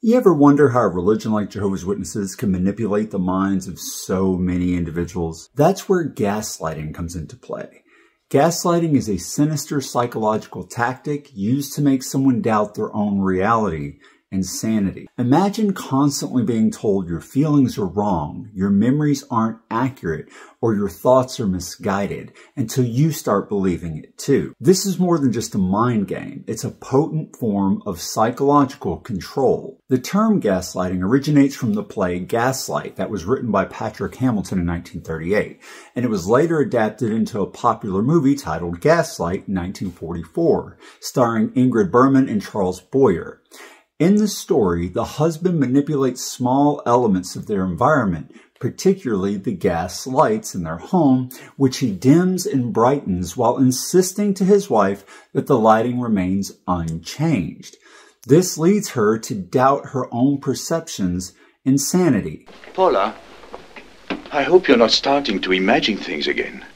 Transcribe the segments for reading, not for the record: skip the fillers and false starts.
You ever wonder how a religion like Jehovah's Witnesses can manipulate the minds of so many individuals? That's where gaslighting comes into play. Gaslighting is a sinister psychological tactic used to make someone doubt their own reality and sanity. Imagine constantly being told your feelings are wrong, your memories aren't accurate, or your thoughts are misguided until you start believing it too. This is more than just a mind game. It's a potent form of psychological control. The term gaslighting originates from the play Gaslight that was written by Patrick Hamilton in 1938, and it was later adapted into a popular movie titled Gaslight in 1944, starring Ingrid Bergman and Charles Boyer. In the story, the husband manipulates small elements of their environment, particularly the gas lights in their home, which he dims and brightens while insisting to his wife that the lighting remains unchanged. This leads her to doubt her own perceptions and sanity. Paula, I hope you're not starting to imagine things again.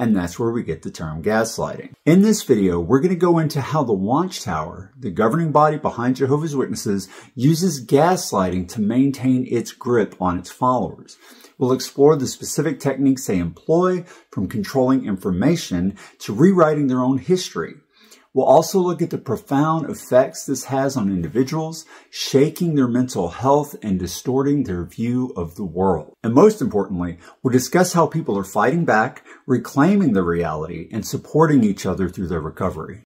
And that's where we get the term gaslighting. In this video, we're going to go into how the Watchtower, the governing body behind Jehovah's Witnesses, uses gaslighting to maintain its grip on its followers. We'll explore the specific techniques they employ, from controlling information to rewriting their own history. We'll also look at the profound effects this has on individuals, shaking their mental health and distorting their view of the world. And most importantly, we'll discuss how people are fighting back, reclaiming their reality, and supporting each other through their recovery.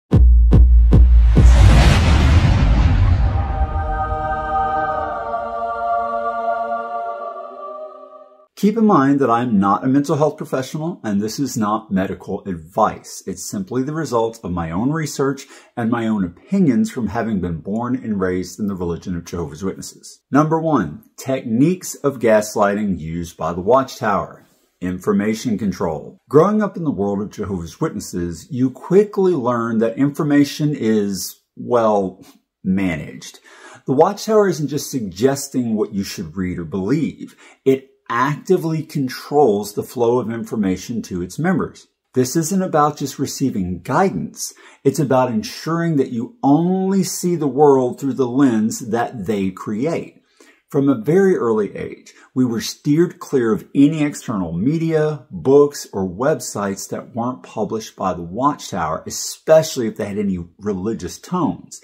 Keep in mind that I'm not a mental health professional and this is not medical advice. It's simply the result of my own research and my own opinions from having been born and raised in the religion of Jehovah's Witnesses. Number 1, techniques of gaslighting used by the Watchtower. Information control. Growing up in the world of Jehovah's Witnesses, you quickly learn that information is, well, managed. The Watchtower isn't just suggesting what you should read or believe. It actively controls the flow of information to its members. This isn't about just receiving guidance. It's about ensuring that you only see the world through the lens that they create. From a very early age, we were steered clear of any external media, books, or websites that weren't published by the Watchtower, especially if they had any religious tones.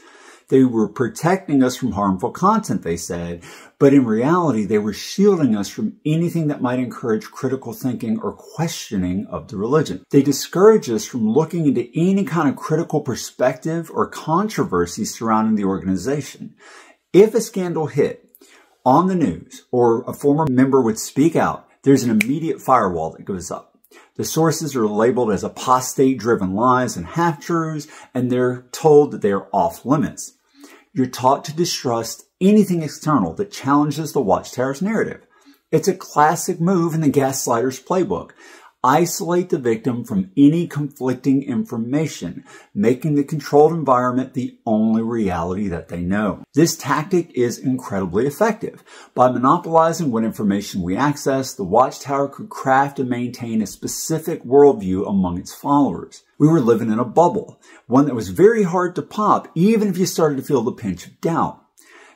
They were protecting us from harmful content, they said, but in reality, they were shielding us from anything that might encourage critical thinking or questioning of the religion. They discouraged us from looking into any kind of critical perspective or controversy surrounding the organization. If a scandal hit on the news or a former member would speak out, there's an immediate firewall that goes up. The sources are labeled as apostate-driven lies and half-truths, and they're told that they are off limits. You're taught to distrust anything external that challenges the Watchtower's narrative. It's a classic move in the gaslighter's playbook. Isolate the victim from any conflicting information, making the controlled environment the only reality that they know. This tactic is incredibly effective. By monopolizing what information we access, the Watchtower could craft and maintain a specific worldview among its followers. We were living in a bubble, one that was very hard to pop, even if you started to feel the pinch of doubt.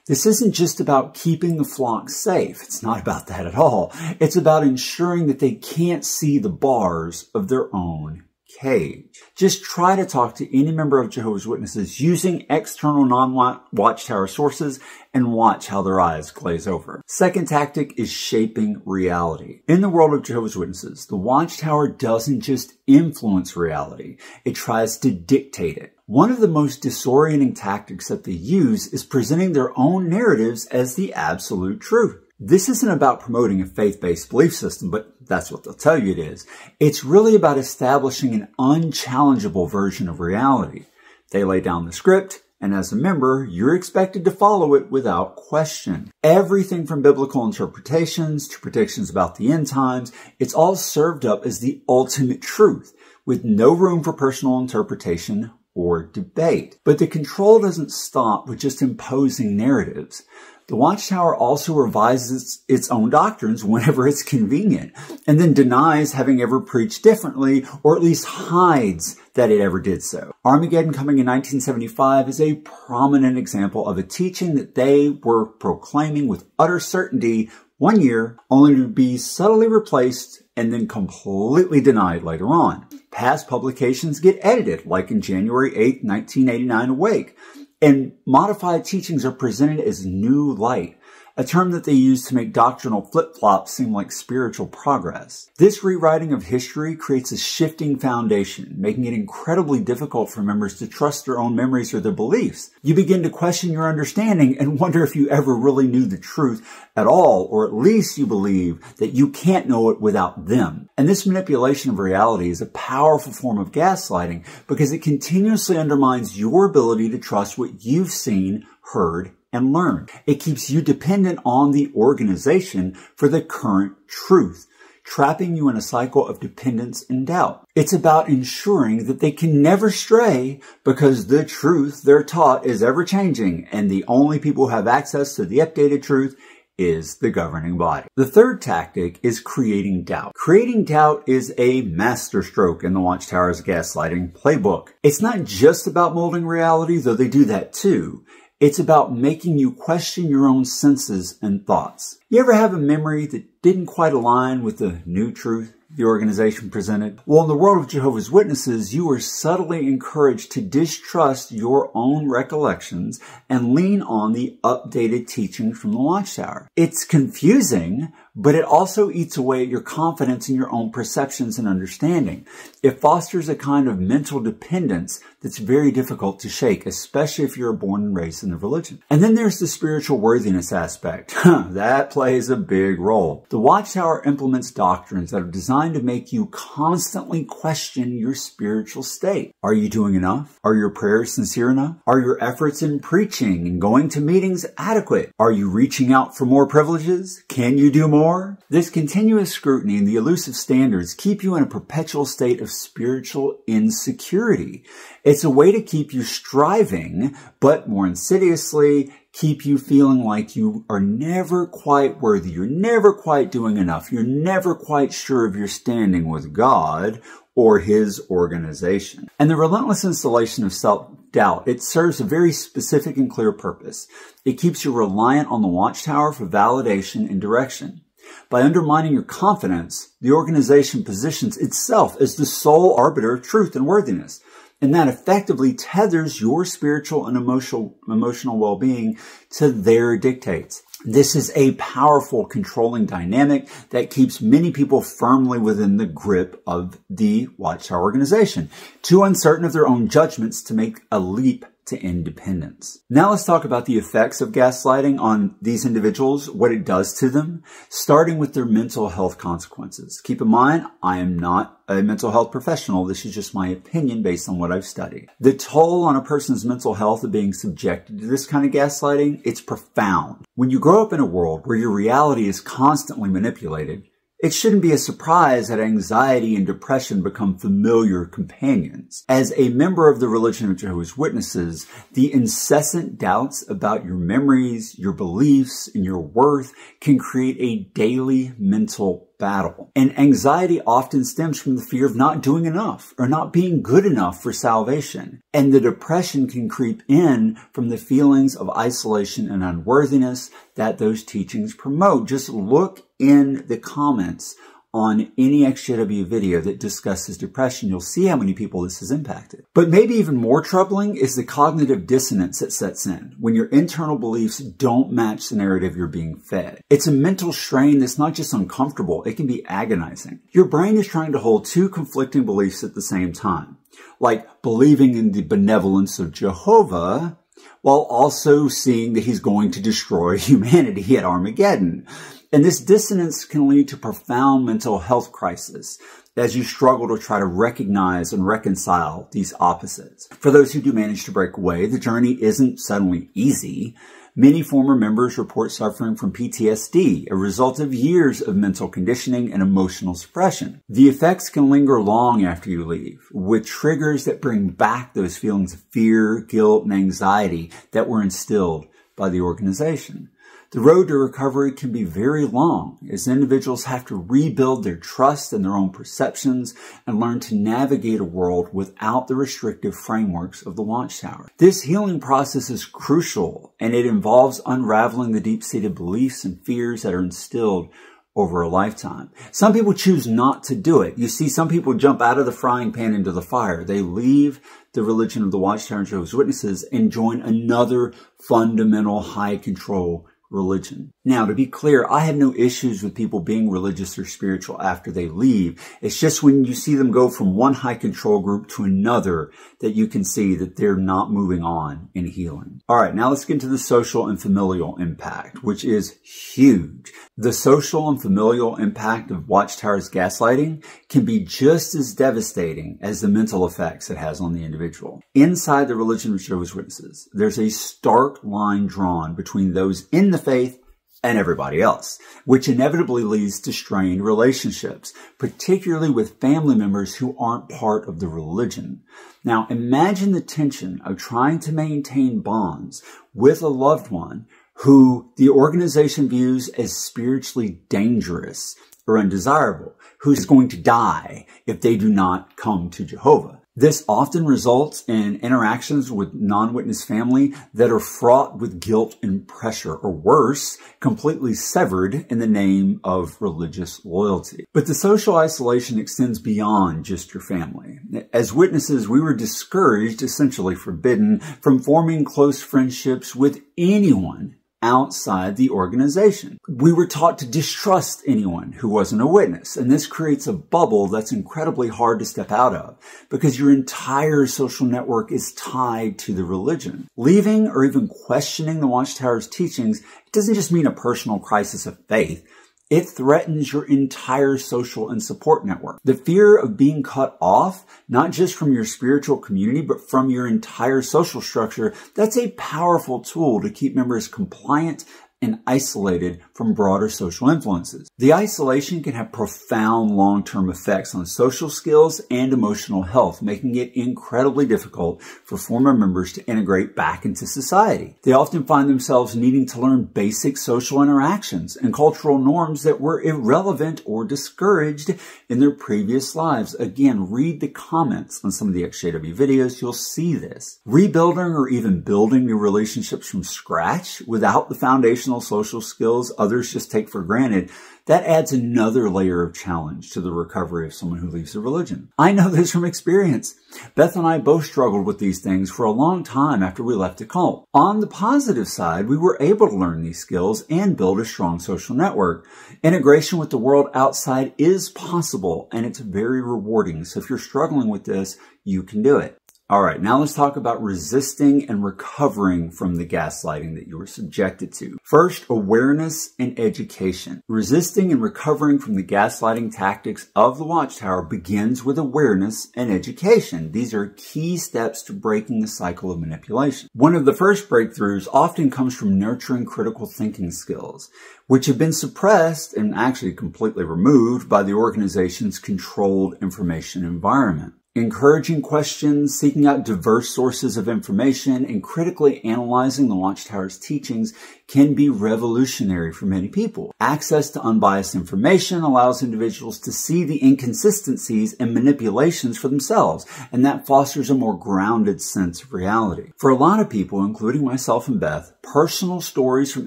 This isn't just about keeping the flock safe. It's not about that at all. It's about ensuring that they can't see the bars of their own cage. Just try to talk to any member of Jehovah's Witnesses using external non-Watchtower sources and watch how their eyes glaze over. Second tactic is shaping reality. In the world of Jehovah's Witnesses, the Watchtower doesn't just influence reality. It tries to dictate it. One of the most disorienting tactics that they use is presenting their own narratives as the absolute truth. This isn't about promoting a faith-based belief system, but that's what they'll tell you it is. It's really about establishing an unchallengeable version of reality. They lay down the script, and as a member, you're expected to follow it without question. Everything from biblical interpretations to predictions about the end times, it's all served up as the ultimate truth, with no room for personal interpretation or debate. But the control doesn't stop with just imposing narratives. The Watchtower also revises its own doctrines whenever it's convenient, and then denies having ever preached differently, or at least hides that it ever did so. Armageddon, coming in 1975, is a prominent example of a teaching that they were proclaiming with utter certainty 1 year, only to be subtly replaced and then completely denied later on. Past publications get edited, like in January 8, 1989 Awake, and modified teachings are presented as new light, a term that they use to make doctrinal flip-flops seem like spiritual progress. This rewriting of history creates a shifting foundation, making it incredibly difficult for members to trust their own memories or their beliefs. You begin to question your understanding and wonder if you ever really knew the truth at all, or at least you believe that you can't know it without them. And this manipulation of reality is a powerful form of gaslighting because it continuously undermines your ability to trust what you've seen, heard, and learn. It keeps you dependent on the organization for the current truth, trapping you in a cycle of dependence and doubt. It's about ensuring that they can never stray because the truth they're taught is ever changing, and the only people who have access to the updated truth is the governing body. The third tactic is creating doubt. Creating doubt is a masterstroke in the Watchtower's gaslighting playbook. It's not just about molding reality, though they do that too. It's about making you question your own senses and thoughts. You ever have a memory that didn't quite align with the new truth the organization presented? Well, in the world of Jehovah's Witnesses, you are subtly encouraged to distrust your own recollections and lean on the updated teachings from the Watchtower. It's confusing, but it also eats away at your confidence in your own perceptions and understanding. It fosters a kind of mental dependence that's very difficult to shake, especially if you're born and raised in the religion. And then there's the spiritual worthiness aspect. That plays a big role. The Watchtower implements doctrines that are designed to make you constantly question your spiritual state. Are you doing enough? Are your prayers sincere enough? Are your efforts in preaching and going to meetings adequate? Are you reaching out for more privileges? Can you do more? This continuous scrutiny and the elusive standards keep you in a perpetual state of spiritual insecurity. It's a way to keep you striving, but more insidiously, keep you feeling like you are never quite worthy. You're never quite doing enough. You're never quite sure of your standing with God or His organization. And the relentless installation of self-doubt, it serves a very specific and clear purpose. It keeps you reliant on the Watchtower for validation and direction. By undermining your confidence, the organization positions itself as the sole arbiter of truth and worthiness. And that effectively tethers your spiritual and emotional well-being to their dictates. This is a powerful controlling dynamic that keeps many people firmly within the grip of the Watchtower organization, too uncertain of their own judgments to make a leap to independence. Now let's talk about the effects of gaslighting on these individuals, what it does to them, starting with their mental health consequences. Keep in mind, I am not a mental health professional. This is just my opinion based on what I've studied. The toll on a person's mental health of being subjected to this kind of gaslighting, it's profound. When you grow up in a world where your reality is constantly manipulated, it shouldn't be a surprise that anxiety and depression become familiar companions. As a member of the religion of Jehovah's Witnesses, the incessant doubts about your memories, your beliefs, and your worth can create a daily mental battle. And anxiety often stems from the fear of not doing enough or not being good enough for salvation. And the depression can creep in from the feelings of isolation and unworthiness that those teachings promote. Just look in the comments on any Exjw video that discusses depression. You'll see how many people this has impacted. But maybe even more troubling is the cognitive dissonance that sets in when your internal beliefs don't match the narrative you're being fed. It's a mental strain that's not just uncomfortable, it can be agonizing. Your brain is trying to hold two conflicting beliefs at the same time, like believing in the benevolence of Jehovah while also seeing that He's going to destroy humanity at Armageddon. And this dissonance can lead to profound mental health crisis as you struggle to try to recognize and reconcile these opposites. For those who do manage to break away, the journey isn't suddenly easy. Many former members report suffering from PTSD, a result of years of mental conditioning and emotional suppression. The effects can linger long after you leave, with triggers that bring back those feelings of fear, guilt, and anxiety that were instilled by the organization. The road to recovery can be very long, as individuals have to rebuild their trust in their own perceptions and learn to navigate a world without the restrictive frameworks of the Watchtower. This healing process is crucial, and it involves unraveling the deep-seated beliefs and fears that are instilled over a lifetime. Some people choose not to do it. You see, some people jump out of the frying pan into the fire. They leave the religion of the Watchtower and Jehovah's Witnesses and join another fundamental high control religion. Now, to be clear, I have no issues with people being religious or spiritual after they leave. It's just when you see them go from one high control group to another that you can see that they're not moving on in healing. All right, now let's get into the social and familial impact, which is huge. The social and familial impact of Watchtower's gaslighting can be just as devastating as the mental effects it has on the individual. Inside the religion of Jehovah's Witnesses, there's a stark line drawn between those in the faith and everybody else, which inevitably leads to strained relationships, particularly with family members who aren't part of the religion. Now, imagine the tension of trying to maintain bonds with a loved one who the organization views as spiritually dangerous or undesirable, who's going to die if they do not come to Jehovah. This often results in interactions with non-witness family that are fraught with guilt and pressure, or worse, completely severed in the name of religious loyalty. But the social isolation extends beyond just your family. As witnesses, we were discouraged, essentially forbidden, from forming close friendships with anyone outside the organization. We were taught to distrust anyone who wasn't a witness, and this creates a bubble that's incredibly hard to step out of because your entire social network is tied to the religion. Leaving or even questioning the Watchtower's teachings doesn't just mean a personal crisis of faith. It threatens your entire social and support network. The fear of being cut off, not just from your spiritual community, but from your entire social structure, that's a powerful tool to keep members compliant and isolated from broader social influences. The isolation can have profound long-term effects on social skills and emotional health, making it incredibly difficult for former members to integrate back into society. They often find themselves needing to learn basic social interactions and cultural norms that were irrelevant or discouraged in their previous lives. Again, read the comments on some of the Exjw videos. You'll see this. Rebuilding or even building new relationships from scratch without the foundational social skills others just take for granted, that adds another layer of challenge to the recovery of someone who leaves the religion. I know this from experience. Beth and I both struggled with these things for a long time after we left the cult. On the positive side, we were able to learn these skills and build a strong social network. Integration with the world outside is possible, and it's very rewarding. So if you're struggling with this, you can do it. All right, now let's talk about resisting and recovering from the gaslighting that you were subjected to. First, awareness and education. Resisting and recovering from the gaslighting tactics of the Watchtower begins with awareness and education. These are key steps to breaking the cycle of manipulation. One of the first breakthroughs often comes from nurturing critical thinking skills, which have been suppressed and actually completely removed by the organization's controlled information environment. Encouraging questions, seeking out diverse sources of information, and critically analyzing the Watchtower's teachings can be revolutionary for many people. Access to unbiased information allows individuals to see the inconsistencies and manipulations for themselves, and that fosters a more grounded sense of reality. For a lot of people, including myself and Beth, personal stories from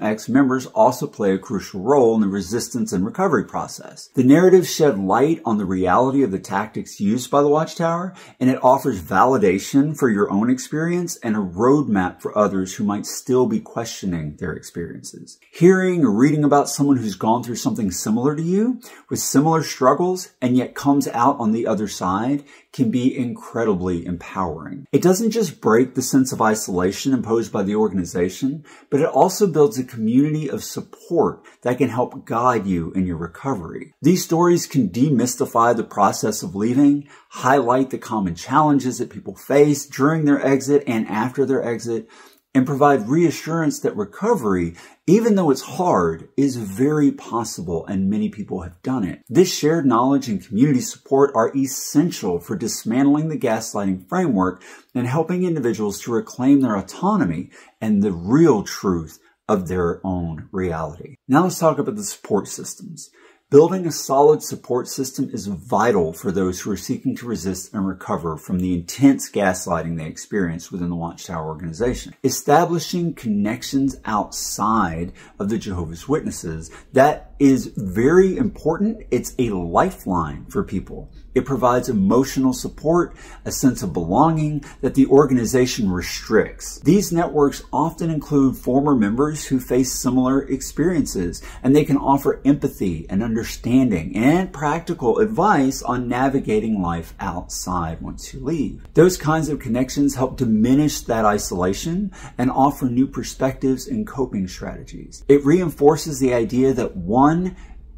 ex-members also play a crucial role in the resistance and recovery process. The narratives shed light on the reality of the tactics used by the Watchtower, and it offers validation for your own experience and a roadmap for others who might still be questioning their experiences. Hearing or reading about someone who's gone through something similar to you, with similar struggles, and yet comes out on the other side, can be incredibly empowering. It doesn't just break the sense of isolation imposed by the organization, but it also builds a community of support that can help guide you in your recovery. These stories can demystify the process of leaving, highlight the common challenges that people face during their exit and after their exit, and provide reassurance that recovery, even though it's hard, is very possible and many people have done it. This shared knowledge and community support are essential for dismantling the gaslighting framework and helping individuals to reclaim their autonomy and the real truth of their own reality. Now let's talk about the support systems. Building a solid support system is vital for those who are seeking to resist and recover from the intense gaslighting they experience within the Watchtower organization. Establishing connections outside of the Jehovah's Witnesses, that is very important. It's a lifeline for people. It provides emotional support, a sense of belonging that the organization restricts. These networks often include former members who face similar experiences, and they can offer empathy and understanding and practical advice on navigating life outside once you leave. Those kinds of connections help diminish that isolation and offer new perspectives and coping strategies. It reinforces the idea that one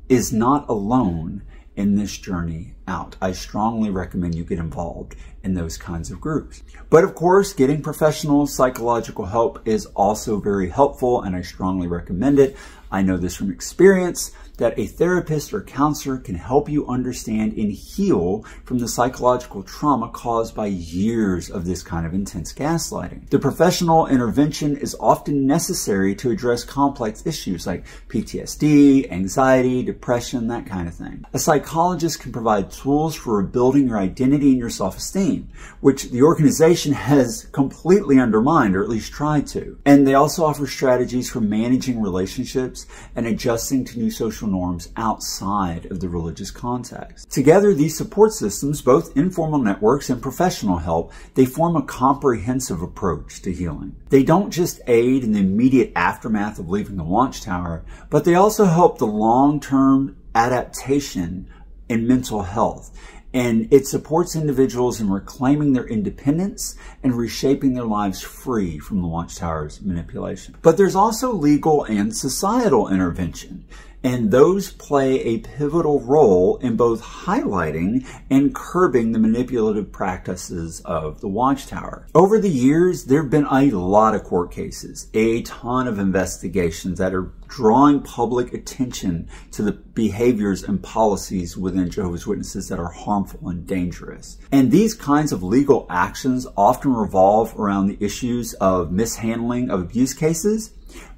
is not alone in this journey out. I strongly recommend you get involved in those kinds of groups. But of course, getting professional psychological help is also very helpful, and I strongly recommend it. I know this from experience that a therapist or counselor can help you understand and heal from the psychological trauma caused by years of this kind of intense gaslighting. The professional intervention is often necessary to address complex issues like PTSD, anxiety, depression, that kind of thing. A psychologist can provide tools for rebuilding your identity and your self-esteem, which the organization has completely undermined, or at least tried to. And they also offer strategies for managing relationships and adjusting to new social norms outside of the religious context. Together, these support systems, both informal networks and professional help, they form a comprehensive approach to healing. They don't just aid in the immediate aftermath of leaving the Watchtower, but they also help the long-term adaptation in mental health. And it supports individuals in reclaiming their independence and reshaping their lives free from the Watchtower's manipulation. But there's also legal and societal intervention, and those play a pivotal role in both highlighting and curbing the manipulative practices of the Watchtower. Over the years, there have been a lot of court cases, a ton of investigations that are drawing public attention to the behaviors and policies within Jehovah's Witnesses that are harmful and dangerous. And these kinds of legal actions often revolve around the issues of mishandling of abuse cases,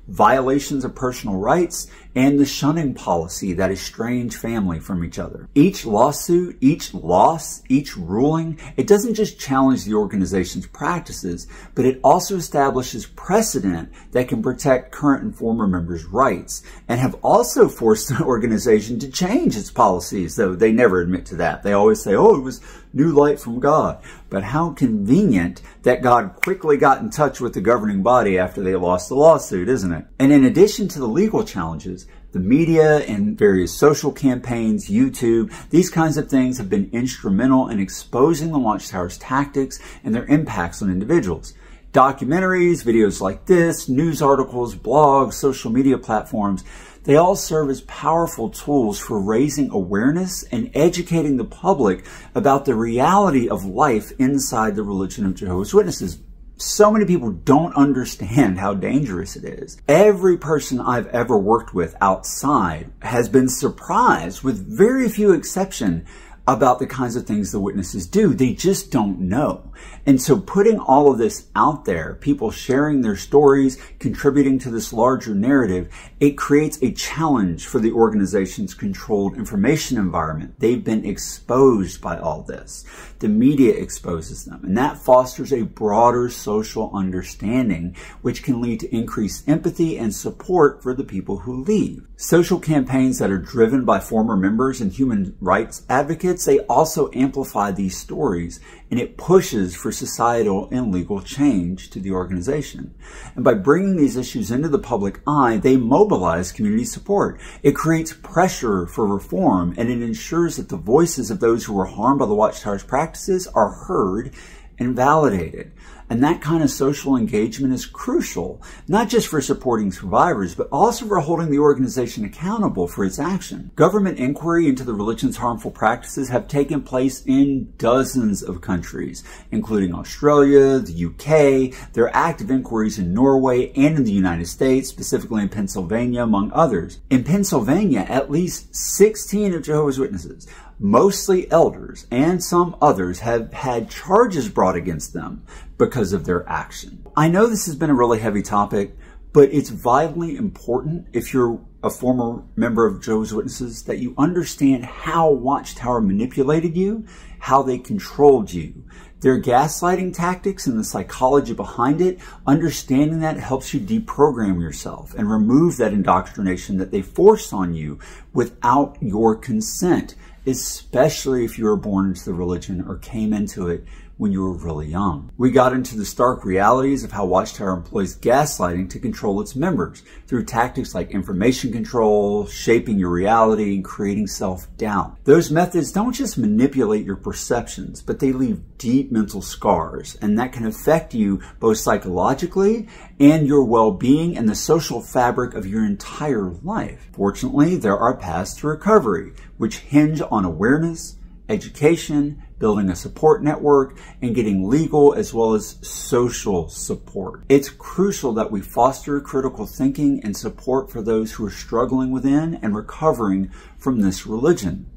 violations of personal rights, and the shunning policy that estrange family from each other. Each lawsuit, each loss, each ruling, it doesn't just challenge the organization's practices, but it also establishes precedent that can protect current and former members' rights, and have also forced the organization to change its policies, though they never admit to that. They always say, oh, it was new light from God. But how convenient that God quickly got in touch with the governing body after they lost the lawsuit, isn't it? And in addition to the legal challenges, the media and various social campaigns, YouTube, these kinds of things have been instrumental in exposing the Watchtower's tactics and their impacts on individuals. Documentaries, videos like this, news articles, blogs, social media platforms, they all serve as powerful tools for raising awareness and educating the public about the reality of life inside the religion of Jehovah's Witnesses. So many people don't understand how dangerous it is. Every person I've ever worked with outside has been surprised, with very few exception, about the kinds of things the witnesses do. They just don't know. And so putting all of this out there, people sharing their stories, contributing to this larger narrative, it creates a challenge for the organization's controlled information environment. They've been exposed by all this. The media exposes them, and that fosters a broader social understanding, which can lead to increased empathy and support for the people who leave. Social campaigns that are driven by former members and human rights advocates, they also amplify these stories, and it pushes for societal and legal change to the organization. And by bringing these issues into the public eye, they mobilize community support. It creates pressure for reform, and it ensures that the voices of those who were harmed by the Watchtower's practices are heard and validated. And that kind of social engagement is crucial, not just for supporting survivors, but also for holding the organization accountable for its action. Government inquiry into the religion's harmful practices have taken place in dozens of countries, including Australia, the UK. There are active inquiries in Norway and in the United States, specifically in Pennsylvania, among others. In Pennsylvania, at least 16 of Jehovah's Witnesses, mostly elders and some others, have had charges brought against them because of their action. I know this has been a really heavy topic, But it's vitally important, if you're a former member of Jehovah's Witnesses, that you understand how Watchtower manipulated you, how they controlled you. Their gaslighting tactics and the psychology behind it, understanding that helps you deprogram yourself and remove that indoctrination that they forced on you without your consent, especially if you were born into the religion or came into it when you were really young. We got into the stark realities of how Watchtower employs gaslighting to control its members through tactics like information control, shaping your reality, and creating self-doubt. Those methods don't just manipulate your perceptions, but they leave deep mental scars, and that can affect you both psychologically and your well-being and the social fabric of your entire life. Fortunately, there are paths to recovery, which hinge on awareness, education, building a support network, and getting legal as well as social support. It's crucial that we foster critical thinking and support for those who are struggling within and recovering from this religion.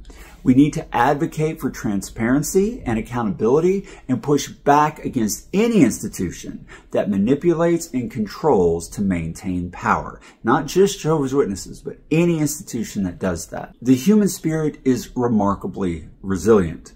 We need to advocate for transparency and accountability and push back against any institution that manipulates and controls to maintain power. Not just Jehovah's Witnesses, but any institution that does that. The human spirit is remarkably resilient.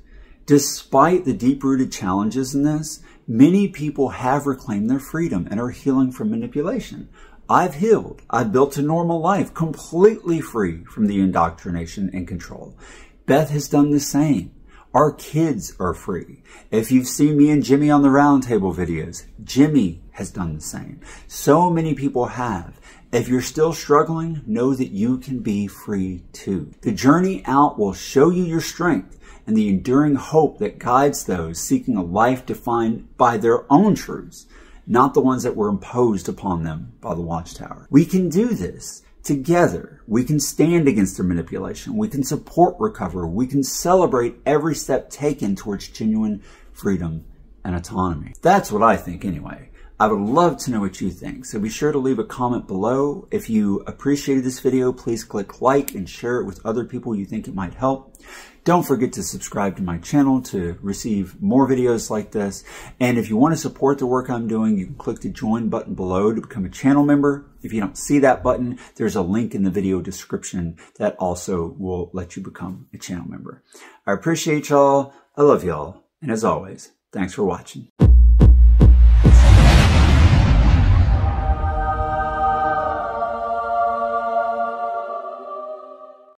Despite the deep-rooted challenges in this, many people have reclaimed their freedom and are healing from manipulation. I've healed. I've built a normal life completely free from the indoctrination and control. Beth has done the same. Our kids are free. If you've seen me and Jimmy on the Roundtable videos, Jimmy has done the same. So many people have. If you're still struggling, know that you can be free too. The journey out will show you your strength and the enduring hope that guides those seeking a life defined by their own truths, not the ones that were imposed upon them by the Watchtower. We can do this together. We can stand against their manipulation. We can support recovery. We can celebrate every step taken towards genuine freedom and autonomy. That's what I think anyway. I would love to know what you think, so be sure to leave a comment below. If you appreciated this video, please click like and share it with other people you think it might help. Don't forget to subscribe to my channel to receive more videos like this. And if you want to support the work I'm doing, you can click the join button below to become a channel member. If you don't see that button, there's a link in the video description that also will let you become a channel member. I appreciate y'all. I love y'all. And as always, thanks for watching.